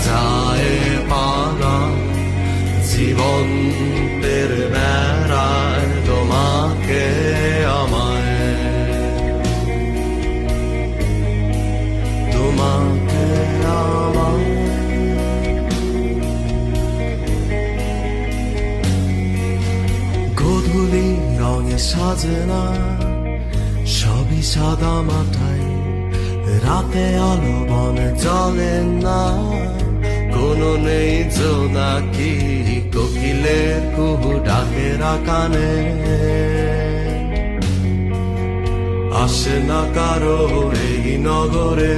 যায় পালা জীবন তের বেড়ায় তোমাকে আমায়, তোমাকে আমায়। গোধূলি রঙে সাজে না, সবই সাদা মাথায়, রাতে আলো বনে জ্বলে না, কোনো নেই জোনাকি কোকিলের কুহু ডাকেরা কানে। আসে না কারো এই নগরে